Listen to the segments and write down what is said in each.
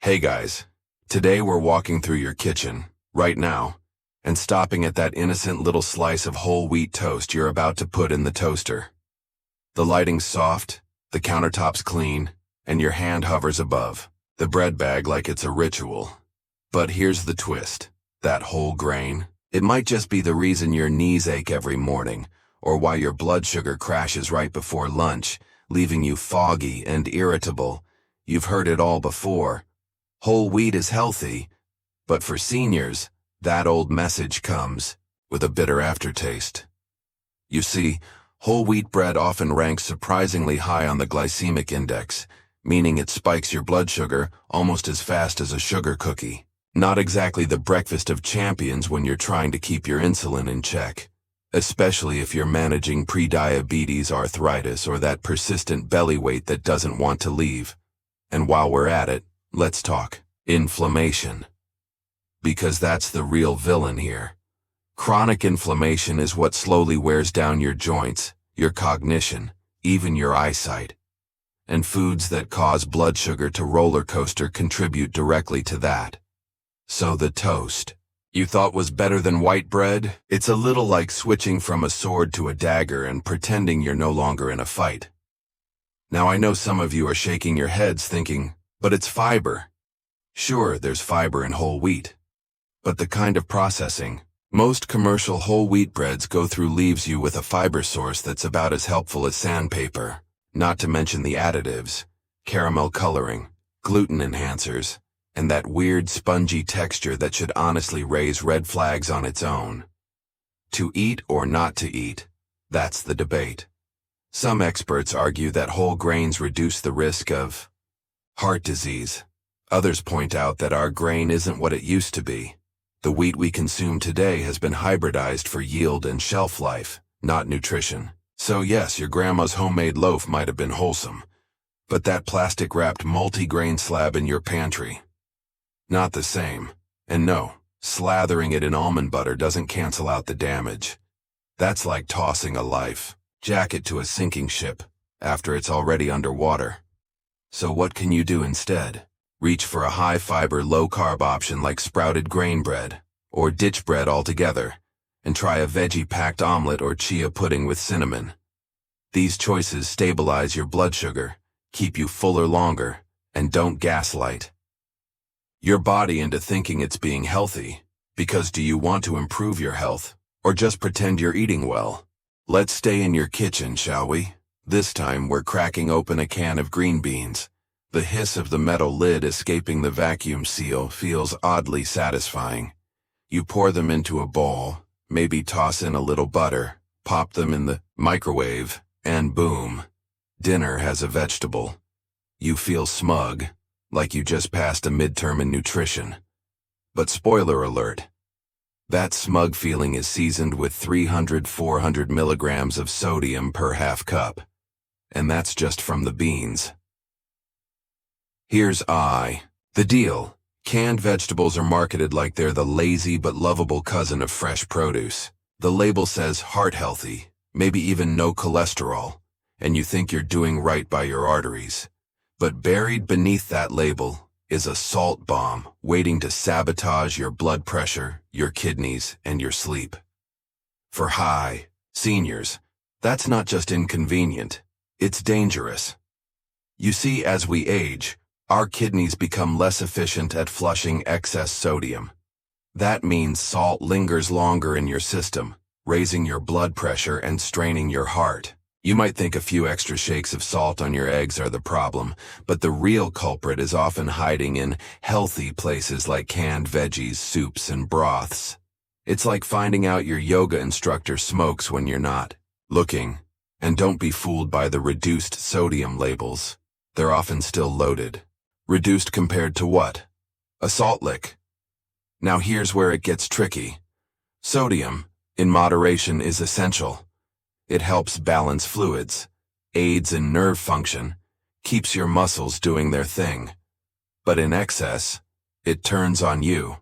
Hey guys, today we're walking through your kitchen, right now, and stopping at that innocent little slice of whole wheat toast you're about to put in the toaster. The lighting's soft, the countertop's clean, and your hand hovers above the bread bag like it's a ritual. But here's the twist. That whole grain, it might just be the reason your knees ache every morning, or why your blood sugar crashes right before lunch, leaving you foggy and irritable. You've heard it all before. Whole wheat is healthy, but for seniors, that old message comes with a bitter aftertaste. You see, whole wheat bread often ranks surprisingly high on the glycemic index, meaning it spikes your blood sugar almost as fast as a sugar cookie. Not exactly the breakfast of champions when you're trying to keep your insulin in check, especially if you're managing prediabetes, arthritis, or that persistent belly weight that doesn't want to leave. And while we're at it, let's talk inflammation. Because that's the real villain here. Chronic inflammation is what slowly wears down your joints, your cognition, even your eyesight. And foods that cause blood sugar to roller coaster contribute directly to that. So the toast you thought was better than white bread? It's a little like switching from a sword to a dagger and pretending you're no longer in a fight. Now I know some of you are shaking your heads thinking, but it's fiber. Sure, there's fiber in whole wheat. But the kind of processing most commercial whole wheat breads go through leaves you with a fiber source that's about as helpful as sandpaper, not to mention the additives, caramel coloring, gluten enhancers, and that weird spongy texture that should honestly raise red flags on its own. To eat or not to eat, that's the debate. Some experts argue that whole grains reduce the risk of heart disease. Others point out that our grain isn't what it used to be. The wheat we consume today has been hybridized for yield and shelf life, not nutrition. So yes, your grandma's homemade loaf might have been wholesome, but that plastic-wrapped multi-grain slab in your pantry, not the same. And no, slathering it in almond butter doesn't cancel out the damage. That's like tossing a life jacket to a sinking ship after it's already underwater. So what can you do instead? Reach for a high-fiber, low-carb option like sprouted grain bread, or ditch bread altogether, and try a veggie-packed omelet or chia pudding with cinnamon. These choices stabilize your blood sugar, keep you fuller longer, and don't gaslight your body into thinking it's being healthy. Because do you want to improve your health, or just pretend you're eating well? Let's stay in your kitchen, shall we? This time we're cracking open a can of green beans. The hiss of the metal lid escaping the vacuum seal feels oddly satisfying. You pour them into a bowl, maybe toss in a little butter, pop them in the microwave, and boom, dinner has a vegetable. You feel smug, like you just passed a midterm in nutrition. But spoiler alert, that smug feeling is seasoned with 300-400 milligrams of sodium per half cup. And that's just from the beans. Here's the deal. Canned vegetables are marketed like they're the lazy but lovable cousin of fresh produce. The label says heart healthy, maybe even no cholesterol, and you think you're doing right by your arteries. But buried beneath that label is a salt bomb waiting to sabotage your blood pressure, your kidneys, and your sleep. For seniors, that's not just inconvenient, it's dangerous. You see, as we age, our kidneys become less efficient at flushing excess sodium. That means salt lingers longer in your system, raising your blood pressure and straining your heart. You might think a few extra shakes of salt on your eggs are the problem, but the real culprit is often hiding in healthy places like canned veggies, soups, and broths. It's like finding out your yoga instructor smokes when you're not looking. And don't be fooled by the reduced sodium labels. They're often still loaded. Reduced compared to what? A salt lick. Now here's where it gets tricky. Sodium, in moderation, is essential. It helps balance fluids, aids in nerve function, keeps your muscles doing their thing. But in excess, it turns on you.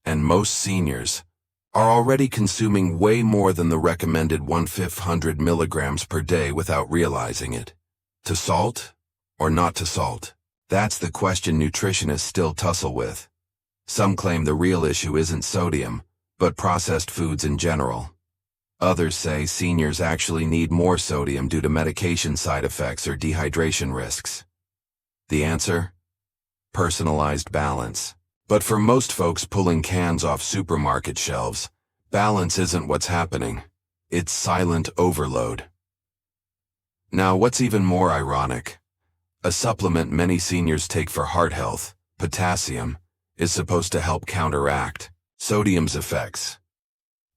And most seniors are already consuming way more than the recommended 1/500 milligrams per day without realizing it. To salt or not to salt? That's the question nutritionists still tussle with. Some claim the real issue isn't sodium, but processed foods in general. Others say seniors actually need more sodium due to medication side effects or dehydration risks. The answer? Personalized balance. But for most folks pulling cans off supermarket shelves, balance isn't what's happening. It's silent overload. Now, what's even more ironic? A supplement many seniors take for heart health, potassium, is supposed to help counteract sodium's effects.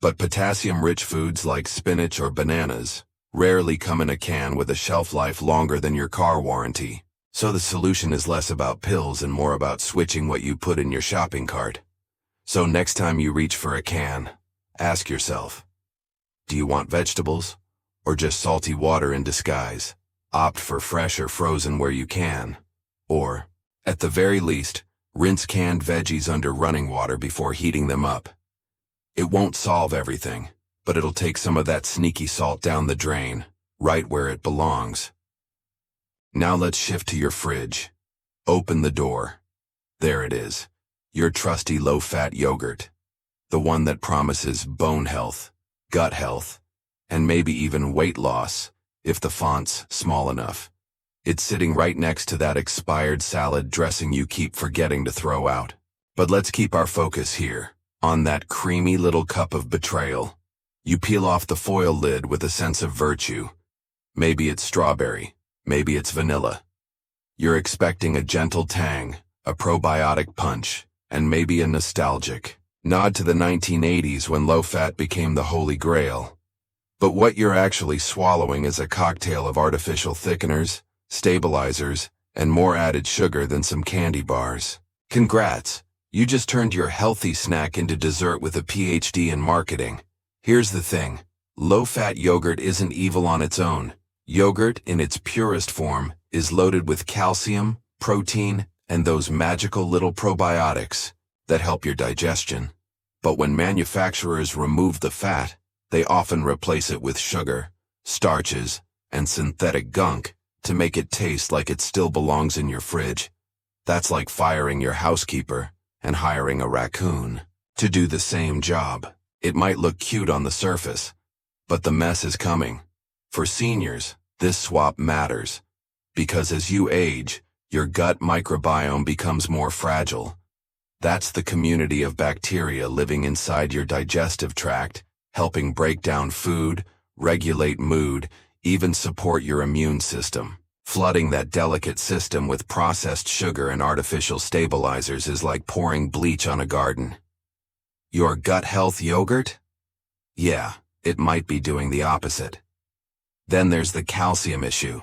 But potassium-rich foods like spinach or bananas rarely come in a can with a shelf life longer than your car warranty. So the solution is less about pills and more about switching what you put in your shopping cart. So next time you reach for a can, ask yourself, do you want vegetables or just salty water in disguise? Opt for fresh or frozen where you can. Or, at the very least, rinse canned veggies under running water before heating them up. It won't solve everything, but it'll take some of that sneaky salt down the drain, right where it belongs. Now let's shift to your fridge. Open the door. There it is, your trusty low-fat yogurt. The one that promises bone health, gut health, and maybe even weight loss, if the font's small enough. It's sitting right next to that expired salad dressing you keep forgetting to throw out. But let's keep our focus here, on that creamy little cup of betrayal. You peel off the foil lid with a sense of virtue. Maybe it's strawberry, maybe it's vanilla. You're expecting a gentle tang, a probiotic punch, and maybe a nostalgic nod to the 1980s when low-fat became the holy grail. But what you're actually swallowing is a cocktail of artificial thickeners, stabilizers, and more added sugar than some candy bars. Congrats! You just turned your healthy snack into dessert with a PhD in marketing. Here's the thing. Low-fat yogurt isn't evil on its own. Yogurt, in its purest form, is loaded with calcium, protein, and those magical little probiotics that help your digestion. But when manufacturers remove the fat, they often replace it with sugar, starches, and synthetic gunk to make it taste like it still belongs in your fridge. That's like firing your housekeeper and hiring a raccoon to do the same job. It might look cute on the surface, but the mess is coming. For seniors, this swap matters, because as you age, your gut microbiome becomes more fragile. That's the community of bacteria living inside your digestive tract, helping break down food, regulate mood, even support your immune system. Flooding that delicate system with processed sugar and artificial stabilizers is like pouring bleach on a garden. Your gut health yogurt? Yeah, it might be doing the opposite. Then there's the calcium issue.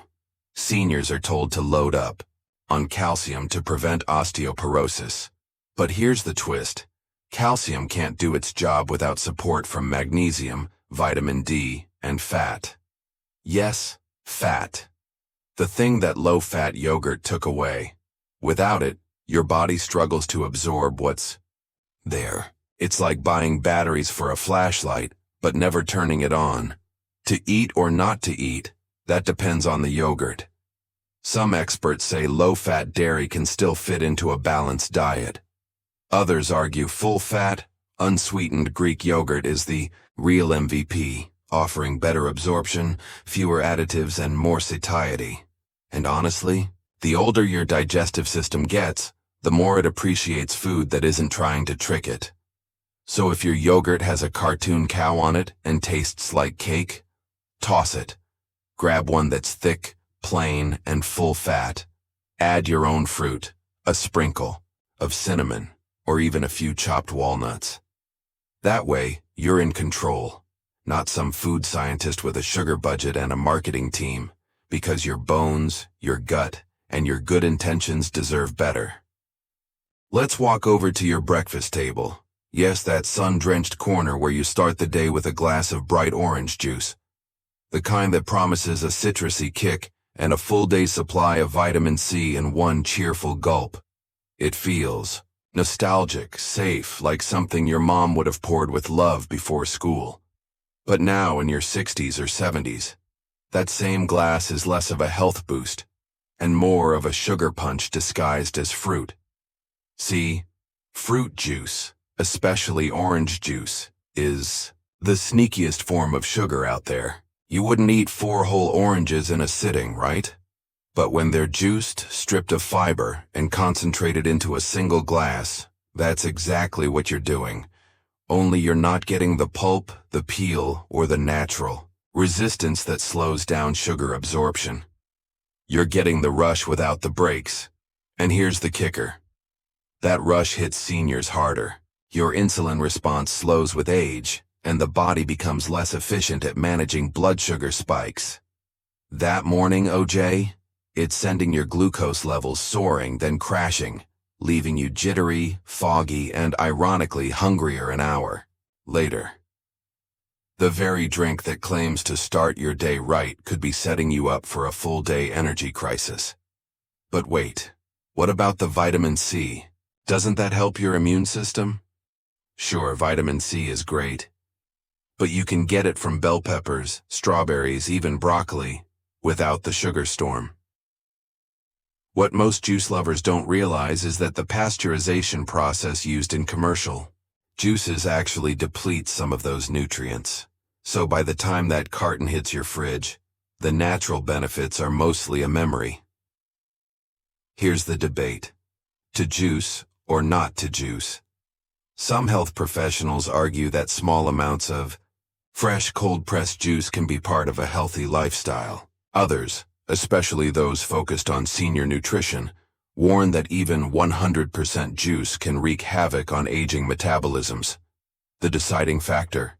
Seniors are told to load up on calcium to prevent osteoporosis. But here's the twist. Calcium can't do its job without support from magnesium, vitamin D, and fat. Yes, fat. The thing that low-fat yogurt took away. Without it, your body struggles to absorb what's there. It's like buying batteries for a flashlight, but never turning it on. To eat or not to eat, that depends on the yogurt. Some experts say low-fat dairy can still fit into a balanced diet. Others argue full-fat, unsweetened Greek yogurt is the real MVP, offering better absorption, fewer additives, and more satiety. And honestly, the older your digestive system gets, the more it appreciates food that isn't trying to trick it. So if your yogurt has a cartoon cow on it and tastes like cake, toss it. Grab one that's thick, plain, and full fat. Add your own fruit, a sprinkle of cinnamon, or even a few chopped walnuts. That way, you're in control, not some food scientist with a sugar budget and a marketing team, because your bones, your gut, and your good intentions deserve better. Let's walk over to your breakfast table. Yes, that sun-drenched corner where you start the day with a glass of bright orange juice. The kind that promises a citrusy kick and a full day's supply of vitamin C in one cheerful gulp. It feels nostalgic, safe, like something your mom would have poured with love before school. But now in your 60s or 70s, that same glass is less of a health boost and more of a sugar punch disguised as fruit. See, fruit juice, especially orange juice, is the sneakiest form of sugar out there. You wouldn't eat 4 whole oranges in a sitting, right? But when they're juiced, stripped of fiber, and concentrated into a single glass, that's exactly what you're doing. Only you're not getting the pulp, the peel, or the natural resistance that slows down sugar absorption. You're getting the rush without the brakes. And here's the kicker. That rush hits seniors harder. Your insulin response slows with age, and the body becomes less efficient at managing blood sugar spikes. That morning, OJ, it's sending your glucose levels soaring, then crashing, leaving you jittery, foggy, and ironically hungrier an hour later. The very drink that claims to start your day right could be setting you up for a full-day energy crisis. But wait, what about the vitamin C? Doesn't that help your immune system? Sure, vitamin C is great, but you can get it from bell peppers, strawberries, even broccoli, without the sugar storm. What most juice lovers don't realize is that the pasteurization process used in commercial juices actually depletes some of those nutrients. So by the time that carton hits your fridge, the natural benefits are mostly a memory. Here's the debate: to juice or not to juice? Some health professionals argue that small amounts of fresh cold-pressed juice can be part of a healthy lifestyle. Others, especially those focused on senior nutrition, warn that even 100% juice can wreak havoc on aging metabolisms. The deciding factor: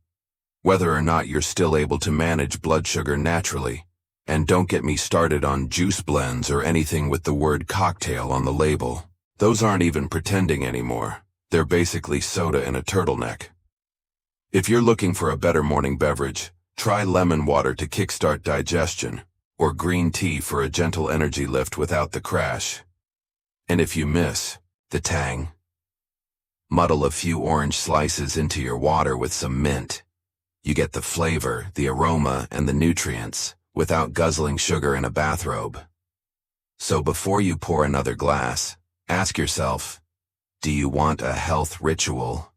whether or not you're still able to manage blood sugar naturally. And don't get me started on juice blends or anything with the word cocktail on the label. Those aren't even pretending anymore. They're basically soda in a turtleneck. If you're looking for a better morning beverage, try lemon water to kickstart digestion, or green tea for a gentle energy lift without the crash. And if you miss the tang, muddle a few orange slices into your water with some mint. You get the flavor, the aroma, and the nutrients without guzzling sugar in a bathrobe. So before you pour another glass, ask yourself, do you want a health ritual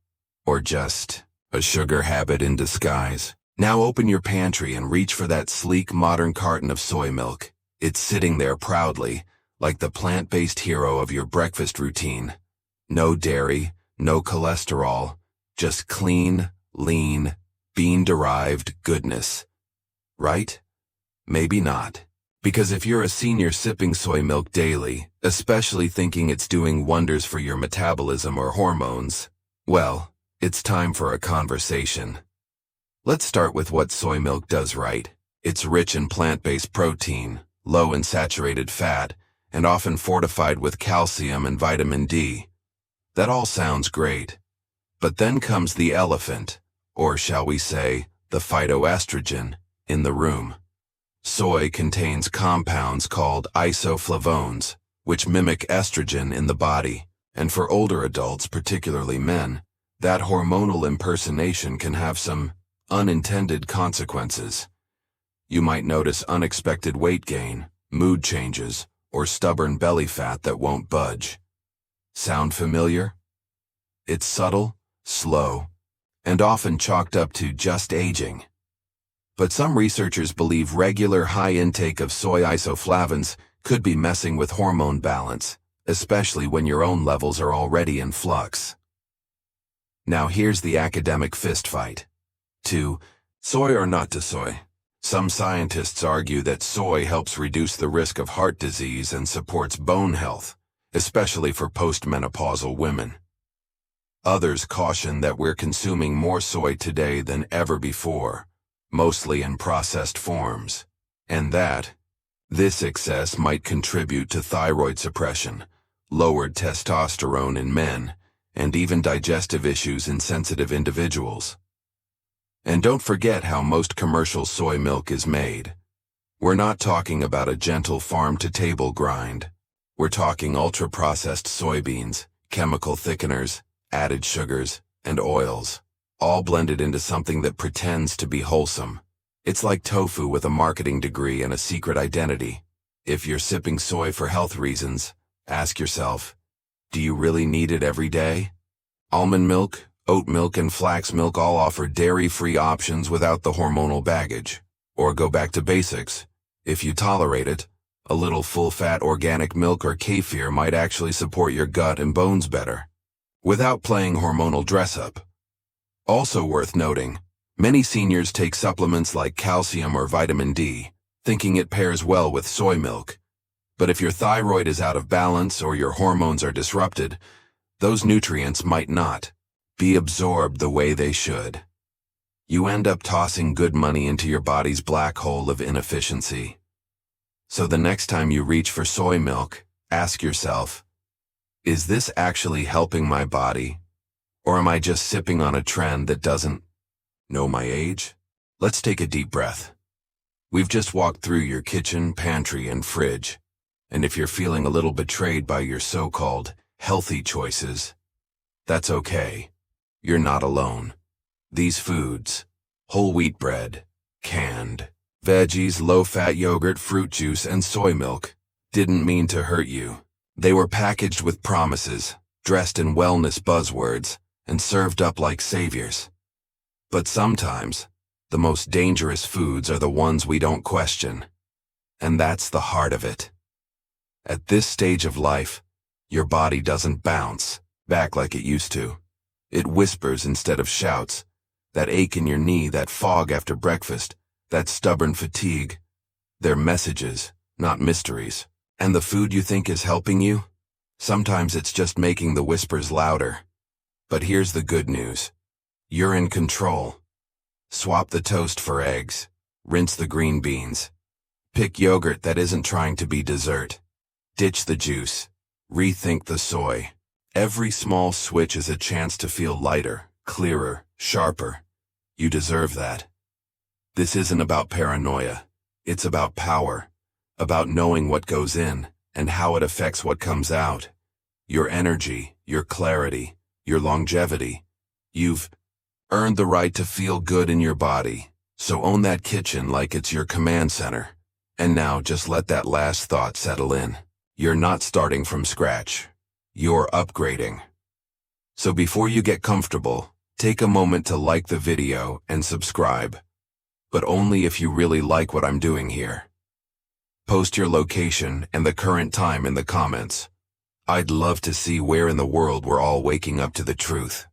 or just a sugar habit in disguise? Now open your pantry and reach for that sleek modern carton of soy milk. It's sitting there proudly, like the plant-based hero of your breakfast routine. No dairy, no cholesterol, just clean, lean, bean-derived goodness. Right? Maybe not. Because if you're a senior sipping soy milk daily, especially thinking it's doing wonders for your metabolism or hormones, well, it's time for a conversation. Let's start with what soy milk does right. It's rich in plant-based protein, low in saturated fat, and often fortified with calcium and vitamin D. That all sounds great. But then comes the elephant, or shall we say, the phytoestrogen, in the room. Soy contains compounds called isoflavones, which mimic estrogen in the body, and for older adults, particularly men, that hormonal impersonation can have some unintended consequences. You might notice unexpected weight gain, mood changes, or stubborn belly fat that won't budge. Sound familiar? It's subtle, slow, and often chalked up to just aging. But some researchers believe regular high intake of soy isoflavones could be messing with hormone balance, especially when your own levels are already in flux. Now here's the academic fistfight. To soy or not to soy? Some scientists argue that soy helps reduce the risk of heart disease and supports bone health, especially for postmenopausal women. Others caution that we're consuming more soy today than ever before, mostly in processed forms, and that this excess might contribute to thyroid suppression, lowered testosterone in men, and even digestive issues in sensitive individuals. And don't forget how most commercial soy milk is made. We're not talking about a gentle farm-to-table grind. We're talking ultra-processed soybeans, chemical thickeners, added sugars, and oils, all blended into something that pretends to be wholesome. It's like tofu with a marketing degree and a secret identity. If you're sipping soy for health reasons, ask yourself, do you really need it every day? Almond milk, oat milk, and flax milk all offer dairy-free options without the hormonal baggage. Or go back to basics. If you tolerate it, a little full-fat organic milk or kefir might actually support your gut and bones better, without playing hormonal dress-up. Also worth noting, many seniors take supplements like calcium or vitamin D, thinking it pairs well with soy milk. But if your thyroid is out of balance or your hormones are disrupted, those nutrients might not be absorbed the way they should. You end up tossing good money into your body's black hole of inefficiency. So the next time you reach for soy milk, ask yourself, is this actually helping my body? Or am I just sipping on a trend that doesn't know my age? Let's take a deep breath. We've just walked through your kitchen, pantry, and fridge. And if you're feeling a little betrayed by your so-called healthy choices, that's okay. You're not alone. These foods, whole wheat bread, canned veggies, low-fat yogurt, fruit juice, and soy milk, didn't mean to hurt you. They were packaged with promises, dressed in wellness buzzwords, and served up like saviors. But sometimes, the most dangerous foods are the ones we don't question. And that's the heart of it. At this stage of life, your body doesn't bounce back like it used to. It whispers instead of shouts. That ache in your knee, that fog after breakfast, that stubborn fatigue. They're messages, not mysteries. And the food you think is helping you? Sometimes it's just making the whispers louder. But here's the good news. You're in control. Swap the toast for eggs. Rinse the green beans. Pick yogurt that isn't trying to be dessert. Ditch the juice. Rethink the soy. Every small switch is a chance to feel lighter, clearer, sharper. You deserve that. This isn't about paranoia. It's about power. About knowing what goes in and how it affects what comes out. Your energy, your clarity, your longevity. You've earned the right to feel good in your body. So own that kitchen like it's your command center. And now just let that last thought settle in. You're not starting from scratch. You're upgrading. So before you get comfortable, take a moment to like the video and subscribe. But only if you really like what I'm doing here. Post your location and the current time in the comments. I'd love to see where in the world we're all waking up to the truth.